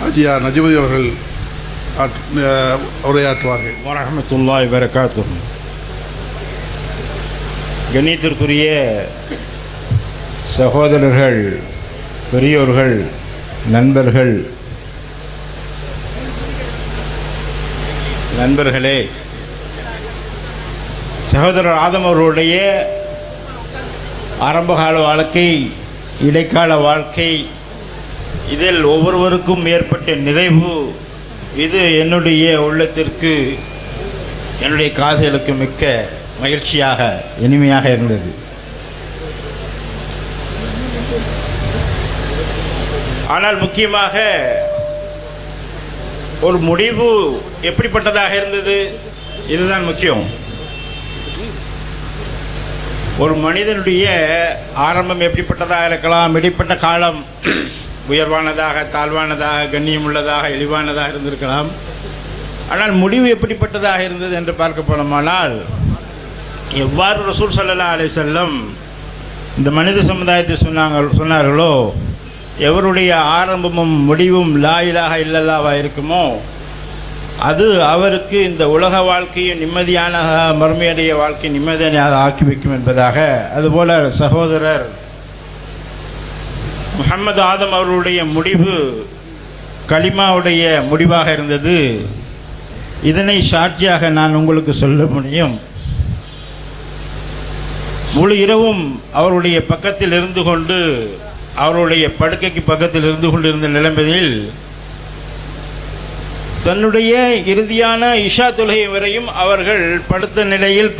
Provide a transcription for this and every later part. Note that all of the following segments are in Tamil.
ஹாஜியா நஜிபுதீன் அவர்கள் உரையாற்றுவார்கள். வரஹ்மத்துல்லாஹி வபரகாத்துஹு. கண்ணியத்திற்குரிய சகோதரர்கள், பெரியோர்கள், நண்பர்களே, சகோதரர் ஆதம் அவர்களுடைய ஆரம்பகால வாழ்க்கை, இடைக்கால வாழ்க்கை, இதில் ஒவ்வொருவருக்கும் ஏற்பட்ட நிறைவு, இது என்னுடைய உள்ளத்திற்கு, என்னுடைய காதுகளுக்கு மிக்க மகிழ்ச்சியாக, இனிமையாக இருந்தது. ஆனால் முக்கியமாக ஒரு முடிவு எப்படிப்பட்டதாக இருந்தது, இதுதான் முக்கியம். ஒரு மனிதனுடைய ஆரம்பம் எப்படிப்பட்டதாக இருக்கலாம், இடைப்பட்ட காலம் உயர்வானதாக, தாழ்வானதாக, கண்ணியமுள்ளதாக, இழிவானதாக இருந்திருக்கலாம். ஆனால் முடிவு எப்படிப்பட்டதாக இருந்தது என்று பார்க்க போனோமானால், எவ்வாறு ரசூல் ஸல்லல்லாஹு அலைஹி வஸல்லம் இந்த மனித சமுதாயத்தை சொன்னார்களோ, எவருடைய ஆரம்பமும் முடிவும் லா இலாஹா இல்லல்லாஹ் இருக்குமோ, அது அவருக்கு இந்த உலக வாழ்க்கையும் நிம்மதியான, மறுமையுடைய வாழ்க்கை நிம்மதியாக ஆக்கி வைக்கும் என்பதாக. அதுபோல சகோதரர் முஹம்மது ஆதம் அவர்களுடைய முடிவு கலிமாவுடைய முடிவாக இருந்தது. இதனை சாட்சியாக நான் உங்களுக்கு சொல்ல முடியும். முழு இரவும் அவருடைய பக்கத்தில் இருந்து கொண்டு, அவருடைய படுக்கைக்கு பக்கத்தில் இருந்து கொண்டிருந்த நிலைமையில் தன்னுடைய இறுதியான இஷா தொழுகை வரையும் அவர்கள் படுத்த நிலையில்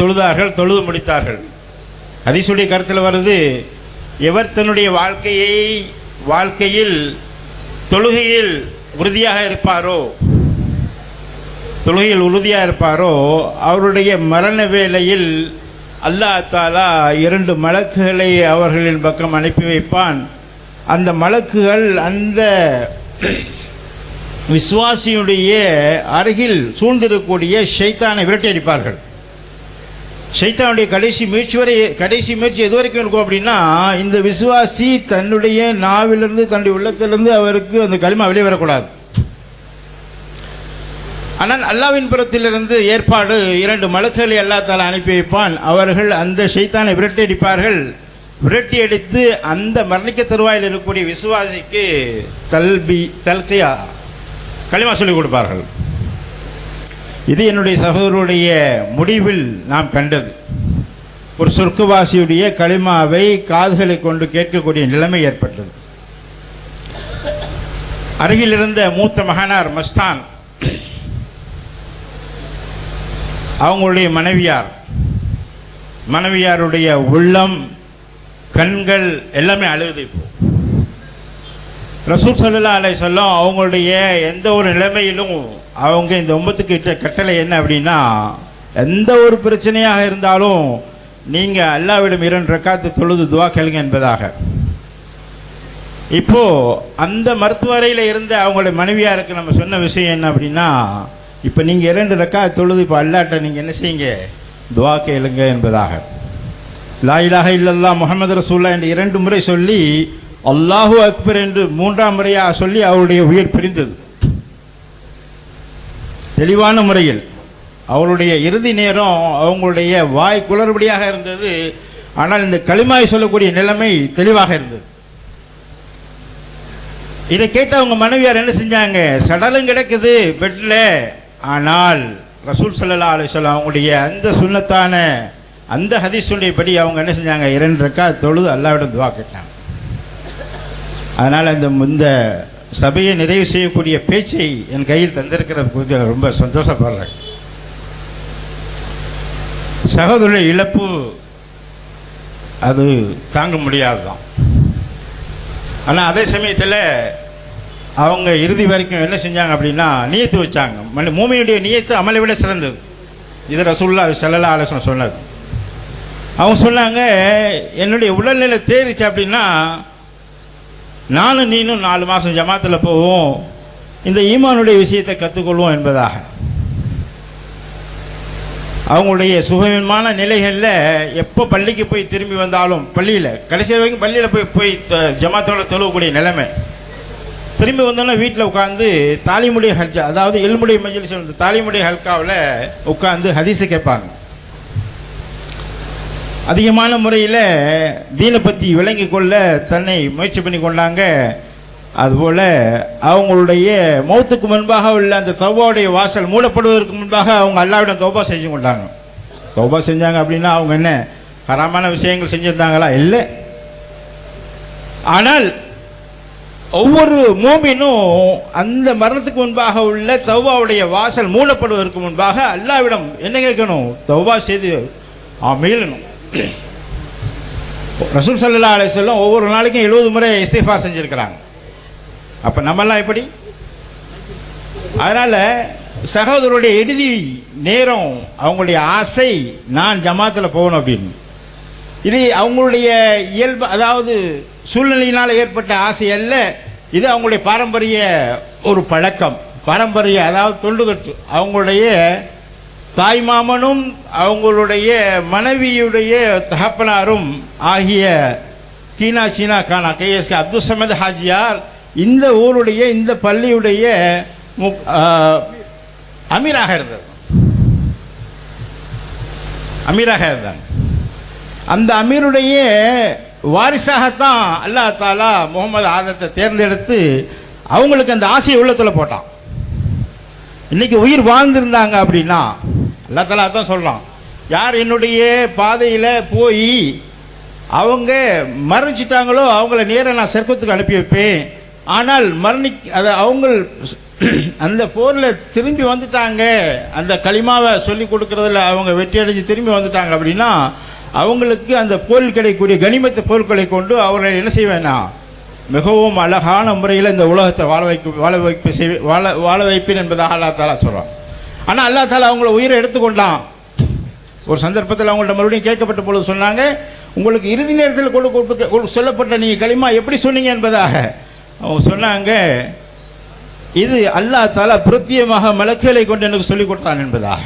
தொழுது முடித்தார்கள். ஹதீஸுடைய கருத்தில் வருது, எவர் தன்னுடைய வாழ்க்கையில் தொழுகையில் உறுதியாக இருப்பாரோ அவருடைய மரண வேளையில் அல்லாஹ் தஆலா 2 மலக்குகளை அவர்களின் பக்கம் அனுப்பி வைப்பான். அந்த மலக்குகள் அந்த விசுவாசியுடைய அருகில் சூழ்ந்திருக்கக்கூடிய ஷைத்தானை விரட்டி அடிப்பார்கள். ஷைத்தானுடைய கடைசி முயற்சி எது வரைக்கும் இருக்கும் அப்படின்னா, இந்த விசுவாசி தன்னுடைய நாவிலிருந்து, தன்னுடைய உள்ளத்திலிருந்து அவருக்கு அந்த கலிமா வெளியே வரக்கூடாது. ஆனால் அல்லாஹ்வின் புறத்திலிருந்து ஏற்பாடு, 2 மலக்குகளை அல்லாஹ் தஆலா அனுப்பி வைப்பான். அவர்கள் அந்த ஷைத்தானை விரட்டி அடிப்பார்கள். விரட்டி அடித்து அந்த மரணிக்க தருவாயில் இருக்கக்கூடிய விசுவாசிக்கு தல்கியா கலிமா சொல்லிக் கொடுப்பார்கள். இது என்னுடைய சகோதரருடைய முடிவில் நாம் கண்டது. ஒரு சொர்க்கவாசியுடைய கலிமாவை காதுகளை கொண்டு கேட்கக்கூடிய நிலைமை ஏற்பட்டது. அருகில் இருந்த மூத்த மகனார் மஸ்தான், அவங்களுடைய மனைவியாருடைய உள்ளம், கண்கள் எல்லாமே அழுகுது. இப்போ ரசூல் ஸல்லல்லாஹு அலைஹி வஸல்லம் அவங்களுடைய எந்த ஒரு நிலைமையிலும் அவங்க இந்த உம்மத்துக்கு இட்ட கட்டளை என்ன அப்படின்னா, எந்த ஒரு பிரச்சனையாக இருந்தாலும் நீங்கள் அல்லாஹ்விடம் 2 ரக்காத்து தொழுது துவா கேளுங்க என்பதாக. இப்போது அந்த மருத்துவரையில் இருந்த அவங்களுடைய மனைவியாருக்கு நம்ம சொன்ன விஷயம் என்ன அப்படின்னா, இப்போ நீங்கள் 2 ரக்காத்து தொழுது இப்போ அல்லாஹ்ட்ட நீங்கள் என்ன செய்யுங்க, துவா கேளுங்க என்பதாக. லா இலாஹா இல்லல்லாஹ் முஹம்மது ரசூலுல்லாஹ் என்று 2 முறை சொல்லி, அல்லாஹு அக்பர் என்று 3ஆம் முறையாக சொல்லி அவருடைய உயிர் பிரிந்தது. தெளிவான முறையில் அவருடைய இறுதி நேரம் அவங்களுடைய வாய் குளறுபடியாக இருந்தது. ஆனால் இந்த களிமாய் சொல்லக்கூடிய நிலைமை தெளிவாக இருந்தது. இதை கேட்டு அவங்க மனைவியார் என்ன செஞ்சாங்க, சடலம் கிடக்குது பெட்ல. ஆனால் ரசூல் ஸல்லல்லாஹு அலைஹி வஸல்லம் அவங்களுடைய அந்த சுன்னத்தான அந்த ஹதீஸுடைய படி அவங்க என்ன செஞ்சாங்க, 2 ரக்காத் தொழுது அல்லாஹ்விடம் துவா கேட்டாங்க. அதனால் இந்த சபையை நிறைவு செய்யக்கூடிய பேச்சை என் கையில் தந்திருக்கிறது குறித்து ரொம்ப சந்தோஷப்படுறேன். சகோதரருடைய இழப்பு அது தாங்க முடியாதுதான். ஆனால் அதே சமயத்தில் அவங்க இறுதி வரைக்கும் என்ன செஞ்சாங்க அப்படின்னா, நியத்து வச்சாங்க. மூமியுடைய நியத்து அமலை விட சிறந்தது. இது ரசூலுல்லாஹி ஸல்லல்லாஹு அலைஹி வஸல்லம் சொன்னது. அவங்க சொன்னாங்க, என்னுடைய உடல்நிலை தேறிச்சு அப்படின்னா நானும் நீனும் 4 மாதம் ஜமாத்தில் போவோம், இந்த ஈமானுடைய விஷயத்தை கற்றுக்கொள்வோம் என்பதாக. அவங்களுடைய சுகமான நிலைகளில் எப்போ பள்ளிக்கு போய் திரும்பி வந்தாலும், பள்ளியில் கடைசி வரைக்கும் பள்ளியில் போய் ஜமாத்தோட தொழுவக்கூடிய நிலைமை. திரும்பி வந்தோன்னா வீட்டில் உட்காந்து தாலிமுடைய ஹல்கா, அதாவது எல்முடைய மஜ்லிஸ், தாலிமுடைய ஹல்காவில் உட்காந்து ஹதீஸை கேட்பாங்க. அதிகமான முறையில் தீனை பற்றி விளங்கி கொள்ள தன்னை முயற்சி பண்ணி கொண்டாங்க. அதுபோல் அவங்களுடைய மௌத்துக்கு முன்பாக உள்ள அந்த தௌபாவுடைய வாசல் மூடப்படுவதற்கு முன்பாக அவங்க அல்லாஹ்விடம் தௌபா செஞ்சு கொண்டாங்க. தௌபா செஞ்சாங்க அப்படின்னா அவங்க என்ன ஹராமான விஷயங்கள் செஞ்சுருந்தாங்களா? இல்லை. ஆனால் ஒவ்வொரு மூமினும் அந்த மரணத்துக்கு முன்பாக உள்ள தௌபாவுடைய வாசல் மூடப்படுவதற்கு முன்பாக அல்லாஹ்விடம் என்ன கேட்கணும்? தௌபா செய்து மீளணும். ரசூல் ஸல்லல்லாஹு அலைஹி வஸல்லம் ஒவ்வொரு நாளைக்கும் 70 முறை இஸ்திக்ஃபார் செஞ்சுருக்கிறாங்க. அப்போ நம்மெல்லாம் எப்படி? அதனால் சகோதரருடைய இறுதி நேரம் அவங்களுடைய ஆசை நான் ஜமாத்தில் போகணும் அப்படின்னு. இது அவங்களுடைய இயல்பு, அதாவது சூழ்நிலையினால் ஏற்பட்ட ஆசை அல்ல. இது அவங்களுடைய பாரம்பரிய ஒரு பழக்கம், பாரம்பரிய, அதாவது தொண்டு தொட்டு அவங்களுடைய தாய்மாமனும் அவங்களுடைய மனைவியுடைய தகப்பனாரும் ஆகிய கீனா சீனா கானா கைஎஸ்கே அப்துல் சமத் ஹாஜியார் இந்த ஊருடைய இந்த பள்ளியுடைய அமீராக இருந்தார். அந்த அமீருடைய வாரிசாகத்தான் அல்லாஹ் தாலா முகமது ஆதத்தை தேர்ந்தெடுத்து அவங்களுக்கு அந்த ஆசையை உள்ளத்தில் போட்டான். இன்னைக்கு உயிர் வாழ்ந்திருந்தாங்க அப்படின்னா அல்லாஹ் தாலா தான் சொல்கிறான், யார் என்னுடைய பாதையில் போய் அவங்க மரணிச்சிட்டாங்களோ அவங்கள நேராக நான் சொர்க்கத்துக்கு அனுப்பி வைப்பேன். ஆனால் அவங்க அந்த போரில் திரும்பி வந்துட்டாங்க, அந்த களிமாவை சொல்லி கொடுக்கறதுல அவங்க வெற்றி அடைஞ்சு திரும்பி வந்துட்டாங்க அப்படின்னா அவங்களுக்கு அந்த பொருள் கிடைக்கக்கூடிய கனிமத்த பொருட்களை கொண்டு அவர்களை என்ன செய்வேன்னா மிகவும் அழகான முறையில் இந்த உலகத்தை வாழ வைப்பேன் என்பதாக அல்லாஹ் தாலா சொல்கிறான். ஆனால் அல்லாஹ் தாலா அவங்கள உயிரை எடுத்துக்கொண்டான். ஒரு சந்தர்ப்பத்தில் அவங்கள்ட்ட மறுபடியும் கேட்கப்பட்ட பொழுது சொன்னாங்க, உங்களுக்கு இறுதி நேரத்தில் சொல்லப்பட்ட நீங்கள் களிமா எப்படி சொன்னீங்க என்பதாக. அவங்க சொன்னாங்க, இது அல்லாஹ் தாலா பிரத்தியமாக மலக்குகளை கொண்டு எனக்கு சொல்லிக் கொடுத்தான் என்பதாக.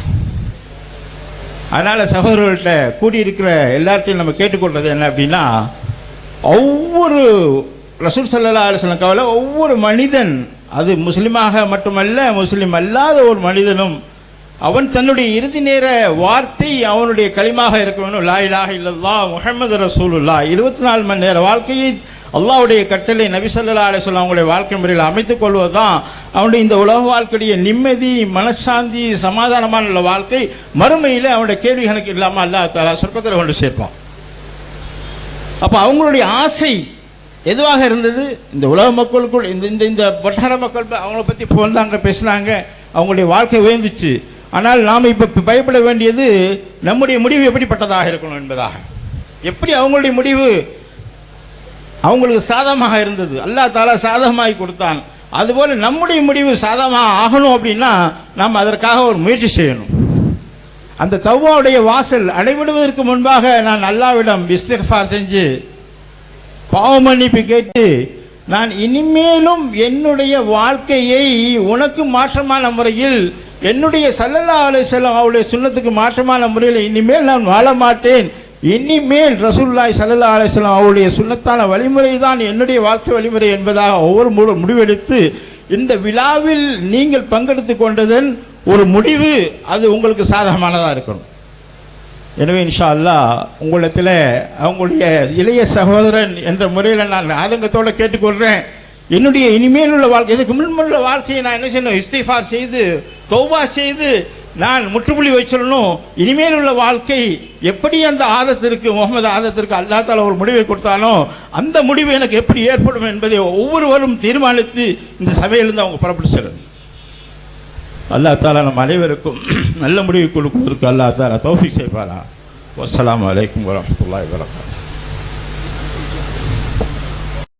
அதனால் சகோதரர்கள்ட்ட கூடியிருக்கிற எல்லாத்தையும் நம்ம கேட்டுக்கொள்வது என்ன அப்படின்னா, ஒவ்வொரு ரசூல் ஸல்லல்லாஹு அலைஹி வஸல்லம் கவலை ஒவ்வொரு மனிதன், அது முஸ்லீமாக மட்டுமல்ல முஸ்லீம் அல்லாத ஒரு மனிதனும் அவன் தன்னுடைய இறுதி நேர வார்த்தை அவனுடைய களிமாக இருக்க வேணும். லா இலாஹ இல்லல்லாஹ் முஹம்மது ரசூலுல்லாஹ். 24 மணி நேர வாழ்க்கையை அல்லாஹ்வுடைய கட்டளை நபி ஸல்லல்லாஹு அலைஹி வஸல்லம் அவங்களுடைய வாழ்க்கை முறையில் அமைத்துக் கொள்வது தான் அவனுடைய இந்த உலக வாழ்க்கையுடைய நிம்மதி, மனசாந்தி, சமாதானமான உள்ள வாழ்க்கை. மறுமையில் அவனுடைய கேள்வி கணக்கு இல்லாமல் அல்லாஹ் தஆலா சொர்க்கத்தில் கொண்டு சேர்ப்பான். அப்போ அவங்களுடைய ஆசை எதுவாக இருந்தது? இந்த உலக மக்களுக்குள் இந்த வட்டார மக்கள் அவங்கள பற்றி போந்தாங்க, பேசினாங்க, அவங்களுடைய வாழ்க்கை உயர்ந்துச்சு. ஆனால் நாம் இப்போ பயப்பட வேண்டியது நம்முடைய முடிவு எப்படிப்பட்டதாக இருக்கணும் என்பதாக. எப்படி அவங்களுடைய முடிவு அவங்களுக்கு சாதகமாக இருந்தது, அல்லாஹ் தாலா சாதகமாகி கொடுத்தான். அதுபோல் நம்முடைய முடிவு சாதகமாக ஆகணும் அப்படின்னா நாம் அதற்காக ஒரு முயற்சி செய்யணும். அந்த தௌபாவுடைய வாசல் அடைபடுவதற்கு முன்பாக நான் அல்லாஹ்விடம் இஸ்திக்ஃபார் செஞ்சு பாவ மன்னிப்பு கேட்டு, நான் இனிமேலும் என்னுடைய வாழ்க்கையை உனக்கு மாற்றமான முறையில், என்னுடைய ஸல்லல்லாஹு அலைஹி வஸல்லம் அவருடைய சுன்னத்துக்கு மாற்றமான முறையில் இனிமேல் நான் வாழ மாட்டேன். இனிமேல் ரசூலுல்லாஹி ஸல்லல்லாஹு அலைஹி வஸல்லம் அவருடைய சுன்னத்தான வழிமுறை தான் என்னுடைய வாழ்க்கை வழிமுறை என்பதாக ஒவ்வொரு முடிவெடுத்து, இந்த விழாவில் நீங்கள் பங்கெடுத்து கொண்டதன் ஒரு முடிவு அது உங்களுக்கு சாதகமானதாக இருக்கணும். எனவே இன்ஷா அல்லாஹ் உங்களிடத்தில் அவங்களுடைய இளைய சகோதரன் என்ற முறையில் நான் ஆதங்கத்தோடு கேட்டுக்கொள்கிறேன். என்னுடைய இனிமேல் உள்ள வாழ்க்கை, இதுக்கு முன்னுள்ள வாழ்க்கையை நான் என்ன செய்யணும்? இஸ்திக்ஃபார் செய்து தௌபா செய்து நான் முற்றுப்புள்ளி வச்சிடணும். இனிமேல் உள்ள வாழ்க்கை எப்படி அந்த ஆதத்திற்கு, முகமது ஆதத்திற்கு அல்லாஹ் தஆலா ஒரு முடிவை கொடுத்தானோ அந்த முடிவு எனக்கு எப்படி ஏற்படும் என்பதை ஒவ்வொருவரும் தீர்மானித்து இந்த சபையிலிருந்து அவங்க புறப்பட்டு செல்லணும். அல்லாஹ் தஆலா நம் அனைவருக்கும் நல்ல முடிவு கொடுப்பதற்கு அல்லாஹ் தஆலா தௌஃபீக் செய்வாரா. வஸ்ஸலாமு அலைக்கும் வரஹ்மத்துல்லாஹி வபரகாத்துஹு.